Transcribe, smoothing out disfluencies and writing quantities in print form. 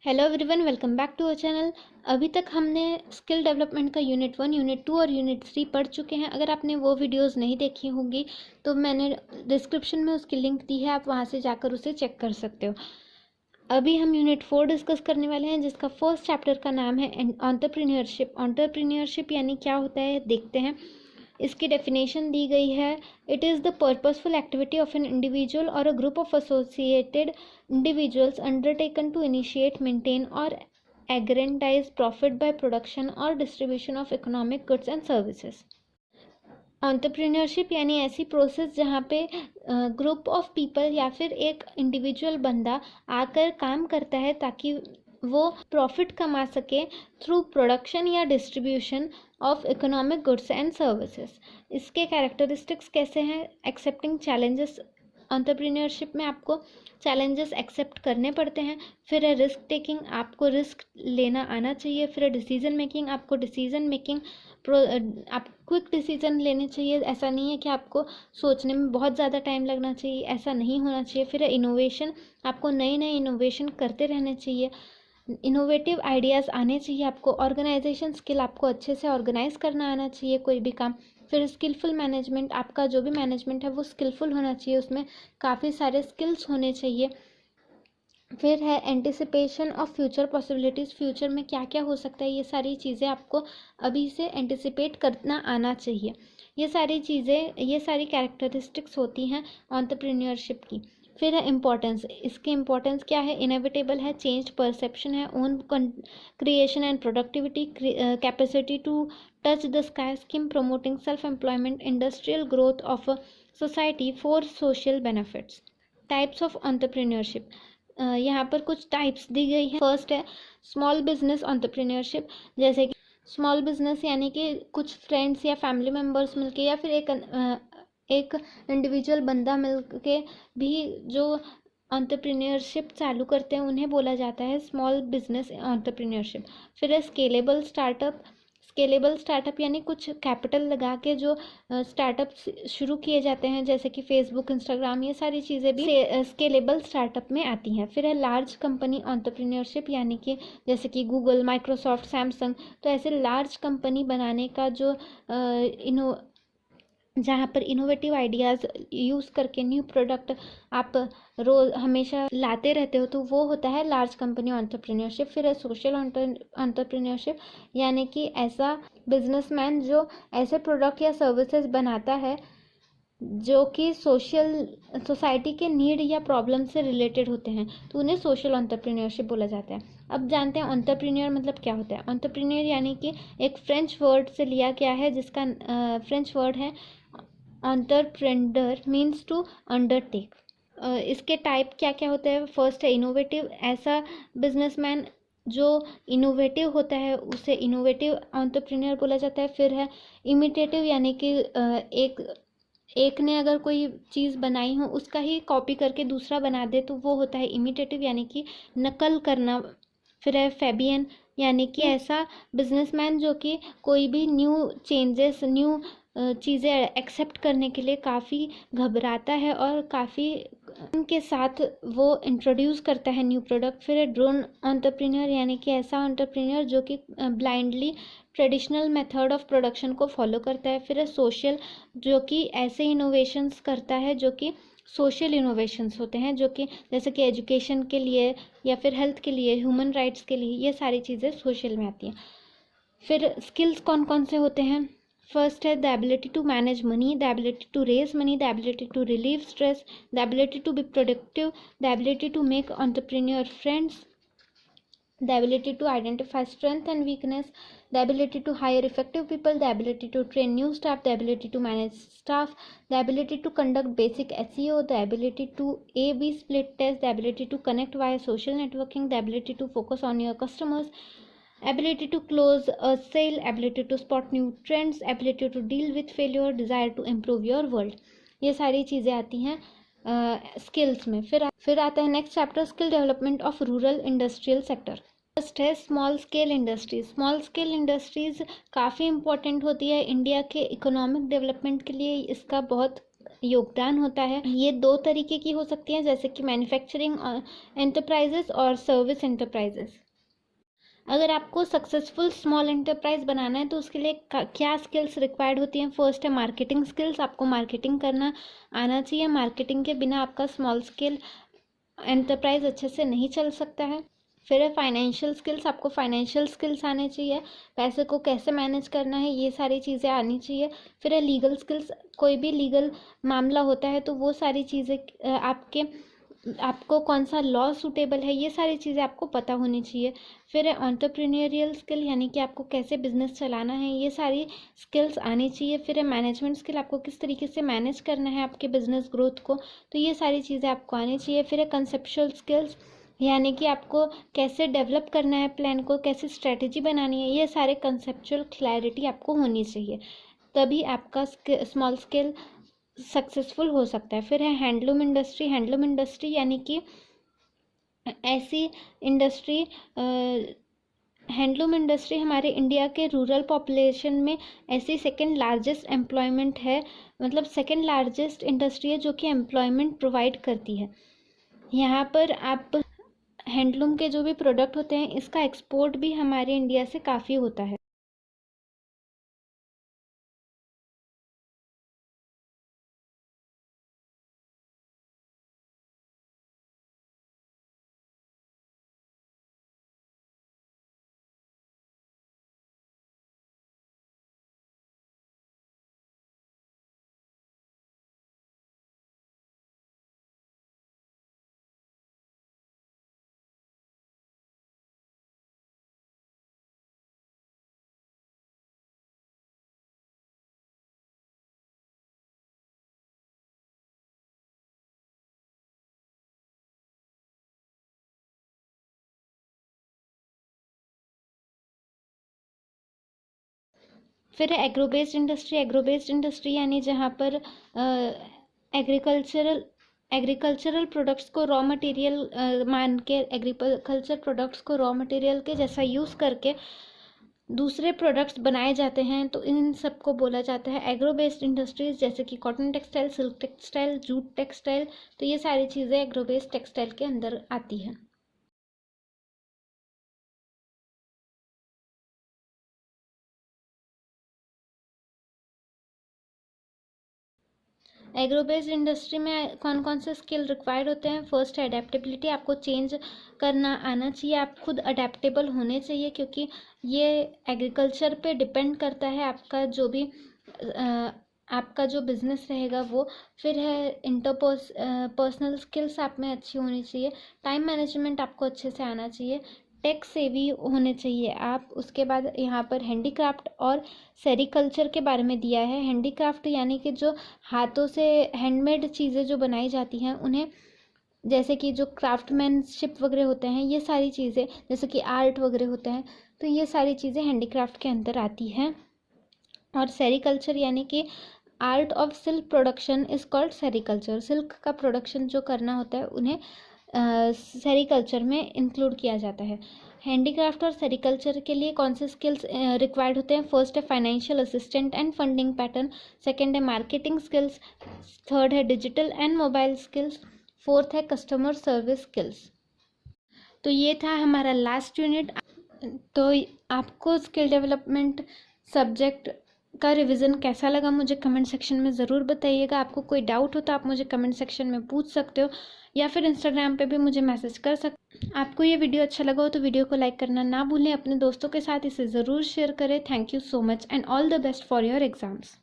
Hello everyone, welcome back to our channel. अभी तक हमने स्किल डेवलपमेंट का यूनिट 1, यूनिट 2 और यूनिट 3 पढ़ चुके हैं। अगर आपने वो वीडियोस नहीं देखी होंगी तो मैंने डिस्क्रिप्शन में उसकी लिंक दी है, आप वहां से जाकर उसे चेक कर सकते हो। अभी हम यूनिट 4 डिस्कस करने वाले हैं, जिसका फर्स्ट चैप्टर का नाम है एंटरप्रेन्योरशिप। एंटरप्रेन्योरशिप यानी क्या होता है, देखते हैं। इसकी डेफिनेशन दी गई है, it is the purposeful activity of an individual और a group of associated individuals undertaken to initiate, maintain और एग्रेंडाइज प्रॉफिट बाय प्रोडक्शन और distribution of economic goods and services. Entrepreneurship यानी ऐसी प्रोसेस जहाँ पे ग्रुप ऑफ पीपल या फिर एक इंडिविजुअल बंदा आकर काम करता है ताकि वो प्रॉफिट कमा सके थ्रू प्रोडक्शन या distribution of economic goods and services. इसके कैरेक्टरिस्टिक्स कैसे हैं? Accepting challenges. एंटरप्रेन्योरशिप में आपको चैलेंजेस एक्सेप्ट करने पड़ते हैं। फिर है रिस्क टेकिंग, आपको रिस्क लेना आना चाहिए। फिर है डिसीजन मेकिंग, आपको डिसीजन मेकिंग आप क्विक डिसीजन लेने चाहिए। ऐसा नहीं है कि आपको सोचने में बहुत ज़्यादा टाइम लगना चाहिए, ऐसा नहीं होना चाहिए। फिर है इनोवेशन, आपको नए नए इनोवेशन करते रहने चाहिए, इनोवेटिव आइडियाज़ आने चाहिए आपको। ऑर्गेनाइजेशन स्किल, आपको अच्छे से ऑर्गेनाइज करना आना चाहिए कोई भी काम। फिर स्किलफुल मैनेजमेंट, आपका जो भी मैनेजमेंट है वो स्किलफुल होना चाहिए, उसमें काफ़ी सारे स्किल्स होने चाहिए। फिर है anticipation of future possibilities, future में क्या क्या हो सकता है, ये सारी चीज़ें आपको अभी से एंटिसिपेट करना आना चाहिए। ये सारी चीज़ें, ये सारी कैरेक्टरिस्टिक्स होती हैं एंटरप्रेन्योरशिप की। फिर है इम्पोर्टेंस, इसकी इम्पोर्टेंस क्या है? इनएविटेबल है, चेंज परसेप्शन है, own creation and productivity, capacity to touch the sky, scheme promoting self employment, industrial growth of society for social benefits. Types of entrepreneurship, यहाँ पर कुछ टाइप्स दी गई है। फर्स्ट है स्मॉल बिजनेस एंटरप्रेन्योरशिप, जैसे कि स्मॉल बिजनेस यानी कि कुछ फ्रेंड्स या फैमिली मेम्बर्स मिलके या फिर एक इंडिविजुअल बंदा मिलके भी जो एंटरप्रेन्योरशिप चालू करते हैं उन्हें बोला जाता है स्मॉल बिजनेस एंटरप्रेन्योरशिप। फिर है स्केलेबल स्टार्टअप, स्केलेबल स्टार्टअप यानी कुछ कैपिटल लगा के जो स्टार्टअप शुरू किए जाते हैं, जैसे कि फेसबुक, इंस्टाग्राम, ये सारी चीज़ें भी स्केलेबल स्टार्टअप में आती हैं। फिर है लार्ज कंपनी एंटरप्रेन्योरशिप, यानी कि जैसे कि गूगल, माइक्रोसॉफ्ट, सैमसंग, तो ऐसे लार्ज कंपनी बनाने का जो जहाँ पर इनोवेटिव आइडियाज़ यूज़ करके न्यू प्रोडक्ट आप रोज़ हमेशा लाते रहते हो, तो वो होता है लार्ज कंपनी एंटरप्रेन्योरशिप। फिर है सोशल एंटरप्रेन्योरशिप, यानी कि ऐसा बिजनेसमैन जो ऐसे प्रोडक्ट या सर्विसेज बनाता है जो कि सोसाइटी के नीड या प्रॉब्लम से रिलेटेड होते हैं, तो उन्हें सोशल एंटरप्रेन्योरशिप बोला जाता है। अब जानते हैं एंटरप्रेन्योर मतलब क्या होता है। एंटरप्रेन्योर यानी कि एक फ्रेंच वर्ड से लिया गया है, जिसका फ्रेंच वर्ड है एंटरप्रेन्योर, मीन्स टू अंडरटेक। इसके टाइप क्या क्या होते हैं? फर्स्ट है इनोवेटिव, ऐसा बिजनेसमैन जो इनोवेटिव होता है उसे इनोवेटिव एंटरप्रेन्योर बोला जाता है। फिर है इमिटेटिव, यानी कि एक ने अगर कोई चीज़ बनाई हो उसका ही कॉपी करके दूसरा बना दे तो वो होता है इमिटेटिव, यानी कि नकल करना। फिर है फेबियन, यानी कि ऐसा बिजनेसमैन जो कि कोई भी न्यू चेंजेस, न्यू चीज़ें एक्सेप्ट करने के लिए काफ़ी घबराता है और काफ़ी उनके साथ वो इंट्रोड्यूस करता है न्यू प्रोडक्ट। फिर है ड्रोन एंटरप्रेन्योर, यानी कि ऐसा एंटरप्रेन्योर जो कि blindly traditional method of production को फॉलो करता है। फिर है सोशल, जो कि ऐसे इनोवेशंस करता है जो कि सोशल इनोवेशंस होते हैं, जो कि जैसे कि एजुकेशन के लिए या फिर हेल्थ के लिए, ह्यूमन राइट्स के लिए, ये सारी चीज़ें सोशल में आती हैं। फिर स्किल्स कौन कौन से होते हैं? फर्स्ट है the ability to manage money, the ability to raise money, the ability to relieve stress, the ability to be productive, the ability to make entrepreneur friends, the ability to identify strength and weakness, the ability to hire effective people, the ability to train new staff, the ability to manage staff, the ability to conduct basic SEO, the ability to A/B split test, the ability to connect via social networking, the ability to focus on your customers, ability to close a sale, ability to spot new trends, ability to deal with failure, desire to improve your world। ये सारी चीज़ें आती हैं skills में। फिर आता है next chapter, skill development of rural industrial sector. First है small scale industries. Small scale industries काफ़ी इंपॉर्टेंट होती है इंडिया के इकोनॉमिक डेवलपमेंट के लिए, इसका बहुत योगदान होता है। ये दो तरीके की हो सकती हैं, जैसे कि मैन्युफैक्चरिंग एंटरप्राइजेस और सर्विस एंटरप्राइजेस। अगर आपको सक्सेसफुल स्मॉल एंटरप्राइज बनाना है तो उसके लिए क्या स्किल्स रिक्वायर्ड होती हैं? फर्स्ट है मार्केटिंग स्किल्स। आपको मार्केटिंग करना आना चाहिए। मार्केटिंग के बिना आपका स्मॉल स्केल एंटरप्राइज अच्छे से नहीं चल सकता है। फिर है फाइनेंशियल स्किल्स। आपको फाइनेंशियल स्किल्स आने चाहिए, पैसे को कैसे मैनेज करना है ये सारी चीज़ें आनी चाहिए। फिर है लीगल स्किल्स। कोई भी लीगल मामला होता है तो वो सारी चीज़ें आपको कौन सा लॉ सूटेबल है ये सारी चीज़ें आपको पता होनी चाहिए। फिर है एंटरप्रेन्योरियल स्किल, यानी कि आपको कैसे बिजनेस चलाना है ये सारी स्किल्स आनी चाहिए। फिर है मैनेजमेंट स्किल, आपको किस तरीके से मैनेज करना है आपके बिजनेस ग्रोथ को, तो ये सारी चीज़ें आपको आनी चाहिए। फिर है कंसेप्चुअल स्किल्स, यानी कि आपको कैसे डेवलप करना है प्लान को, कैसे स्ट्रेटजी बनानी है, ये सारे कंसेप्चुअल क्लैरिटी आपको होनी चाहिए, तभी आपका स्मॉल स्केल सक्सेसफुल हो सकता है। फिर है हैंडलूम इंडस्ट्री। हैंडलूम इंडस्ट्री यानी कि ऐसी इंडस्ट्री, हैंडलूम इंडस्ट्री हमारे इंडिया के रूरल पॉपुलेशन में ऐसी सेकंड लार्जेस्ट एम्प्लॉयमेंट है, मतलब सेकंड लार्जेस्ट इंडस्ट्री है जो कि एम्प्लॉयमेंट प्रोवाइड करती है। यहाँ पर आप हैंडलूम के जो भी प्रोडक्ट होते हैं इसका एक्सपोर्ट भी हमारे इंडिया से काफ़ी होता है। फिर है agro based industry. Agro based industry यानी जहाँ पर एग्रीकल्चरल प्रोडक्ट्स को रॉ मटेरियल मान के, एग्रीकल्चर प्रोडक्ट्स को रॉ मटेरियल के जैसा यूज़ करके दूसरे प्रोडक्ट्स बनाए जाते हैं, तो इन सब को बोला जाता है एग्रो बेस्ड इंडस्ट्रीज, जैसे कि cotton textile, silk textile, jute textile, तो ये सारी चीज़ें एग्रो बेस्ड टेक्सटाइल के अंदर आती हैं। एग्रो बेस्ड इंडस्ट्री में कौन कौन से स्किल रिक्वायर्ड होते हैं? फर्स्ट है अडेप्टेबिलिटी। आपको चेंज करना आना चाहिए, आप खुद अडेप्टेबल होने चाहिए, क्योंकि ये एग्रीकल्चर पे डिपेंड करता है आपका जो भी आपका जो बिजनेस रहेगा वो। फिर है पर्सनल स्किल्स आप में अच्छी होनी चाहिए। टाइम मैनेजमेंट आपको अच्छे से आना चाहिए। टेक सेवी होने चाहिए आप। उसके बाद यहाँ पर हैंडीक्राफ्ट और सेरीकल्चर के बारे में दिया है। हैंडीक्राफ्ट यानी कि जो हाथों से हैंडमेड चीज़ें जो बनाई जाती हैं उन्हें, जैसे कि जो क्राफ्टमैनशिप वगैरह होते हैं, ये सारी चीज़ें जैसे कि आर्ट वगैरह होते हैं, तो ये सारी चीज़ें हैंडीक्राफ्ट के अंदर आती हैं। और सेरीकल्चर यानी कि art of silk production is called sericulture. Silk का प्रोडक्शन जो करना होता है उन्हें सेरीकल्चर में इंक्लूड किया जाता है। हैंडीक्राफ्ट और सेरीकल्चर के लिए कौन से स्किल्स रिक्वायर्ड होते हैं? फर्स्ट है financial assistant and funding pattern. Second है मार्केटिंग स्किल्स। थर्ड है digital and mobile skills. Fourth है कस्टमर सर्विस स्किल्स। तो ये था हमारा लास्ट यूनिट। तो आपको स्किल डेवलपमेंट सब्जेक्ट का रिवीजन कैसा लगा मुझे कमेंट सेक्शन में ज़रूर बताइएगा। आपको कोई डाउट हो तो आप मुझे कमेंट सेक्शन में पूछ सकते हो, या फिर इंस्टाग्राम पे भी मुझे मैसेज कर सकते। आपको ये वीडियो अच्छा लगा हो तो वीडियो को लाइक करना ना भूलें। अपने दोस्तों के साथ इसे ज़रूर शेयर करें। Thank you so much and all the best for your exams.